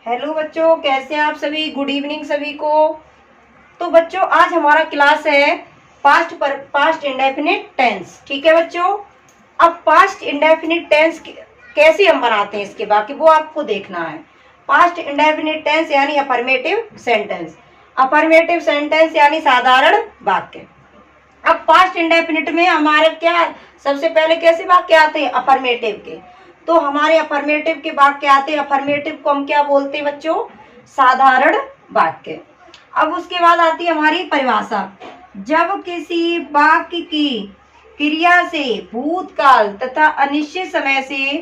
Hello बच्चों, कैसे हैं आप सभी। गुड इवनिंग सभी को। तो बच्चों आज हमारा क्लास है पास्ट इंडेफिनिट टेंस। ठीक है बच्चों। अब पास्ट इंडेफिनिट टेंस कैसे हम बनाते हैं इसके बाकी वो आपको देखना है। पास्ट इंडेफिनिट टेंस यानी अफर्मेटिव सेंटेंस। अफर्मेटिव सेंटेंस यानी साधारण वाक्य। अब पास्ट इंडेफिनिट में हमारे क्या सबसे पहले कैसे वाक्य आते हैं, अफर्मेटिव के। तो हमारे अफर्मेटिव के वाक्य आते हैं। अफर्मेटिव को हम क्या बोलते हैं बच्चों, साधारण वाक्य। अब उसके बाद आती है हमारी परिभाषा। जब किसी वाक्य की क्रिया से भूतकाल तथा अनिश्चित समय से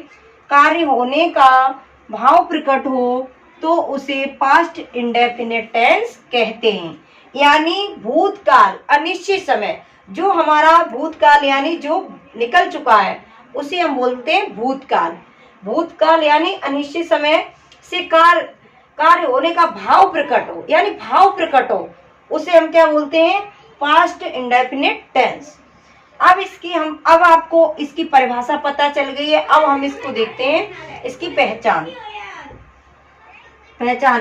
कार्य होने का भाव प्रकट हो तो उसे पास्ट इंडेफिनिट टेंस कहते हैं। यानी भूतकाल अनिश्चित समय, जो हमारा भूतकाल यानी जो निकल चुका है उसे हम बोलते हैं भूतकाल। भूतकाल यानी अनिश्चित समय से कार्य होने का भाव प्रकट हो, यानी भाव प्रकट हो, उसे हम क्या बोलते हैं, पास्ट इंडेफिनिट टेंस। अब आपको इसकी परिभाषा पता चल गई है। अब हम इसको देखते हैं, इसकी पहचान।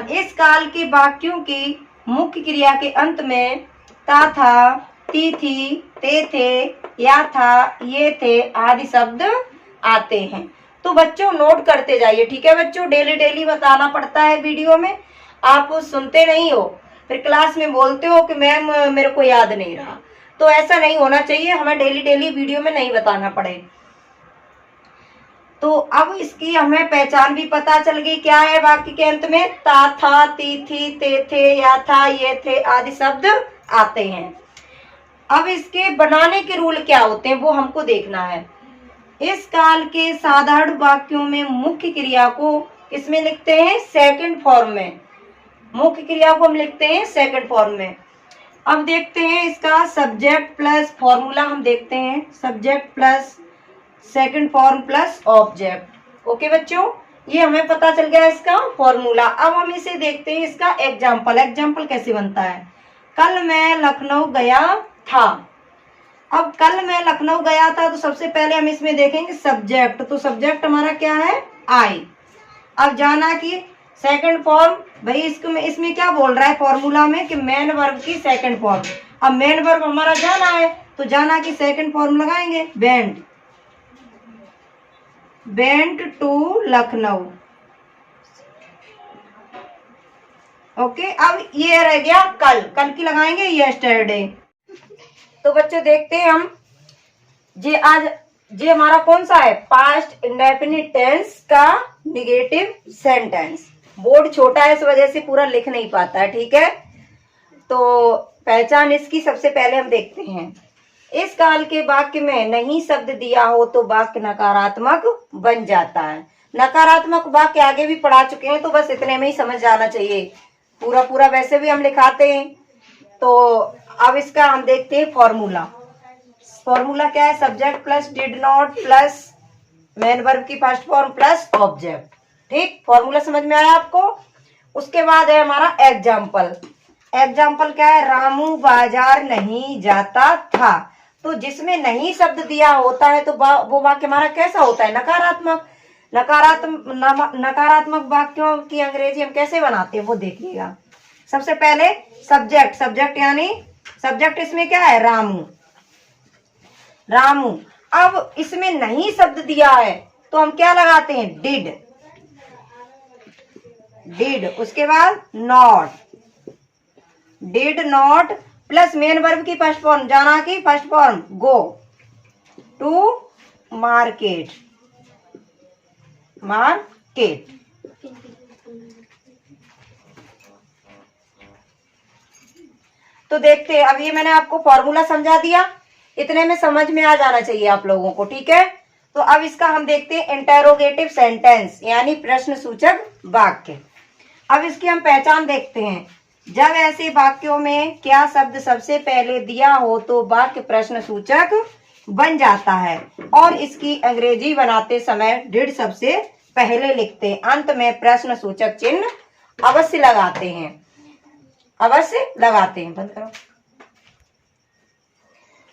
इस काल के वाक्यों की मुख्य क्रिया के अंत में ता था, ती थी, ते थे, या था, ये थे आदि शब्द आते हैं। तो बच्चों नोट करते जाइए। ठीक है बच्चों, डेली डेली बताना पड़ता है वीडियो में। आप सुनते नहीं हो, फिर क्लास में बोलते हो कि मैम मेरे को याद नहीं रहा। तो ऐसा नहीं होना चाहिए, हमें डेली डेली वीडियो में नहीं बताना पड़े। तो अब इसकी हमें पहचान भी पता चल गई। क्या है वाक्य के अंत में, ता था, ती थी, ते थे, या था, ये थे आदि शब्द आते हैं। अब इसके बनाने के रूल क्या होते हैं वो हमको देखना है। इस काल के साधारण वाक्यों में मुख्य क्रिया को इसमें लिखते हैं सेकंड फॉर्म में। मुख्य क्रिया को हम लिखते हैं सेकंड फॉर्म में। अब देखते हैं इसका सब्जेक्ट प्लस फॉर्मूला। हम देखते हैं subject plus second form plus object. Okay बच्चों, ये हमें पता चल गया इसका फॉर्मूला। अब हम इसे देखते हैं इसका एग्जाम्पल। एग्जाम्पल कैसे बनता है, कल मैं लखनऊ गया था। अब कल मैं लखनऊ गया था, तो सबसे पहले हम इसमें देखेंगे सब्जेक्ट। तो सब्जेक्ट हमारा क्या है, आई। अब जाना कि सेकंड फॉर्म, भाई इसमें क्या बोल रहा है फॉर्मूला में कि मेन वर्ब की सेकंड फॉर्म। अब मेन वर्ब हमारा जाना है, तो जाना की सेकंड फॉर्म लगाएंगे, वेंट टू लखनऊ। ओके, अब ये रह गया कल की लगाएंगे यस्टरडे। तो बच्चों देखते हैं हम जे हमारा कौन सा है, पास्ट इंडेफिनिट टेंस का निगेटिव सेंटेंस। बोर्ड छोटा है इस वजह से पूरा लिख नहीं पाता है। ठीक है, तो पहचान इसकी सबसे पहले हम देखते हैं। इस काल के वाक्य में नहीं शब्द दिया हो तो वाक्य नकारात्मक बन जाता है। नकारात्मक वाक्य आगे भी पढ़ा चुके हैं, तो बस इतने में ही समझ जाना चाहिए। पूरा वैसे भी हम लिखाते हैं। तो अब इसका हम देखते हैं फॉर्मूला। फॉर्मूला क्या है, subject plus did not plus main verb की फर्स्ट फॉर्म प्लस ऑब्जेक्ट। ठीक, फॉर्मूला समझ में आया आपको। उसके बाद है हमारा एग्जाम्पल। एग्जाम्पल क्या है, रामू बाजार नहीं जाता था। तो जिसमें नहीं शब्द दिया होता है तो वो वाक्य हमारा कैसा होता है, नकारात्मक। नकारात्मक वाक्यों की अंग्रेजी हम कैसे बनाते हैं वो देखिएगा। सबसे पहले सब्जेक्ट यानी सब्जेक्ट इसमें क्या है, रामू। अब इसमें नहीं शब्द दिया है तो हम क्या लगाते हैं, डिड। उसके बाद did not plus main verb की फर्स्ट फॉर्म, जाना की first form, go to market. तो देखते हैं, अब ये मैंने आपको फॉर्मूला समझा दिया, इतने में समझ में आ जाना चाहिए आप लोगों को। ठीक है, तो अब इसका हम देखते हैं इंटेरोगेटिव सेंटेंस यानी प्रश्न सूचक वाक्य। अब इसकी हम पहचान देखते हैं। जब ऐसे वाक्यों में क्या शब्द सबसे पहले दिया हो तो वाक्य प्रश्न सूचक बन जाता है, और इसकी अंग्रेजी बनाते समय डिड सबसे पहले लिखते हैं, अंत में प्रश्न सूचक चिन्ह अवश्य लगाते हैं। बंद करो।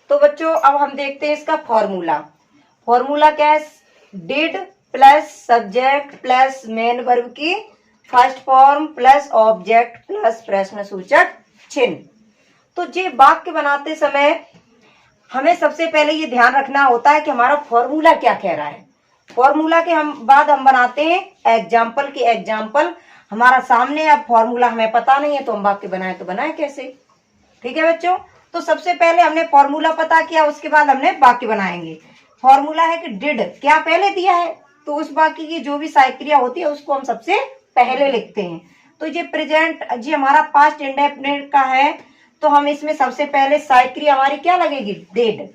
तो बच्चों अब हम देखते हैं इसका फॉर्मूला क्या है, did plus subject plus main verb की first form plus object plus प्रश्न सूचक चिन्ह। तो ये वाक्य बनाते समय हमें सबसे पहले ये ध्यान रखना होता है कि हमारा फॉर्मूला क्या कह रहा है। फॉर्मूला के बाद हम बनाते हैं एग्जाम्पल की एग्जाम्पल। हमारा सामने अब फॉर्मूला हमें पता नहीं है तो हम वाक्य बनाए तो बनाए कैसे। ठीक है बच्चों, तो सबसे पहले हमने फॉर्मूला पता किया, उसके बाद हमने वाक्य बनाएंगे। फॉर्मूला है कि डिड क्या पहले दिया है, तो उस वाक्य की जो भी सहायक क्रिया होती है उसको हम सबसे पहले लिखते हैं। तो ये प्रेजेंट जी हमारा पास्ट इंडेफिनिट का है, तो हम इसमें सबसे पहले सहायक क्रिया हमारी क्या लगेगी, डिड।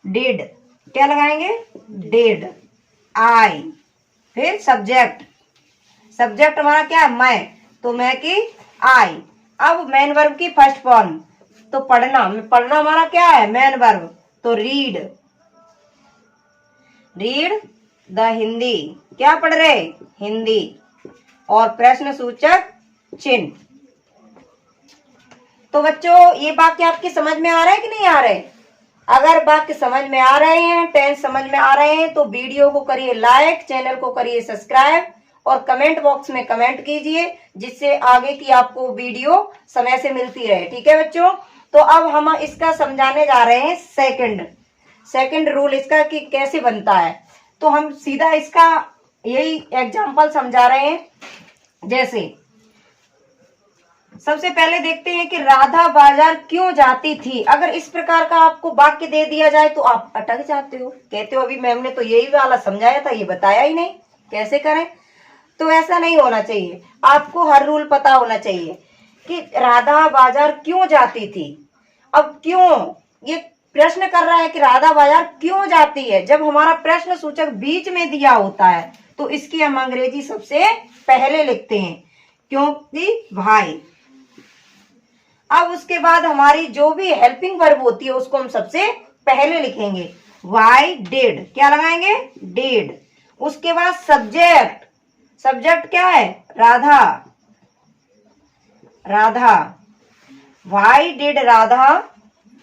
डिड क्या लगाएंगे, डिड। आई, फिर सब्जेक्ट, सब्जेक्ट हमारा क्या है, मैं, तो मैं की आई। अब मेन वर्ब की फर्स्ट फॉर्म, तो पढ़ना, पढ़ना हमारा क्या है, मेन वर्ब, तो रीड। रीड द हिंदी, क्या पढ़ रहे, हिंदी। और प्रश्न सूचक चिन्ह। तो बच्चों ये वाक्य आपकी समझ में आ रहा है कि नहीं आ रहे। अगर वाक्य समझ में आ रहे हैं, टेंस समझ में आ रहे हैं, तो वीडियो को करिए लाइक, चैनल को करिए सब्सक्राइब और कमेंट बॉक्स में कमेंट कीजिए, जिससे आगे की आपको वीडियो समय से मिलती रहे। ठीक है बच्चों, तो अब हम इसका समझाने जा रहे हैं सेकंड रूल इसका कि कैसे बनता है। तो हम सीधा इसका यही एग्जाम्पल समझा रहे हैं। जैसे सबसे पहले देखते हैं कि राधा बाजार क्यों जाती थी। अगर इस प्रकार का आपको वाक्य दे दिया जाए तो आप अटक जाते हो, कहते हो अभी मैम ने तो यही वाला समझाया था, ये बताया ही नहीं, कैसे करें। तो ऐसा नहीं होना चाहिए, आपको हर रूल पता होना चाहिए कि राधा बाजार क्यों जाती थी। अब क्यों, ये प्रश्न कर रहा है कि राधा बाजार क्यों जाती है। जब हमारा प्रश्न सूचक बीच में दिया होता है तो इसकी हम अंग्रेजी सबसे पहले लिखते हैं, क्योंकि भाई। अब उसके बाद हमारी जो भी हेल्पिंग वर्ब होती है उसको हम सबसे पहले लिखेंगे, वाई डिड, क्या लगाएंगे, डिड। उसके बाद सब्जेक्ट, सब्जेक्ट क्या है, Radha, Radha. Why did Radha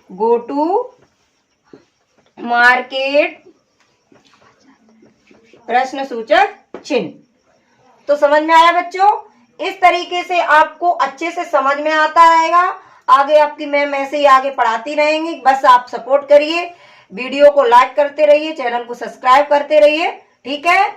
go to market, प्रश्न सूचक चिन्ह। तो समझ में आया बच्चों। इस तरीके से आपको अच्छे से समझ में आता रहेगा। आगे आपकी मैम ऐसे ही आगे पढ़ाती रहेंगी, बस आप सपोर्ट करिए, वीडियो को लाइक करते रहिए, चैनल को सब्सक्राइब करते रहिए। ठीक है।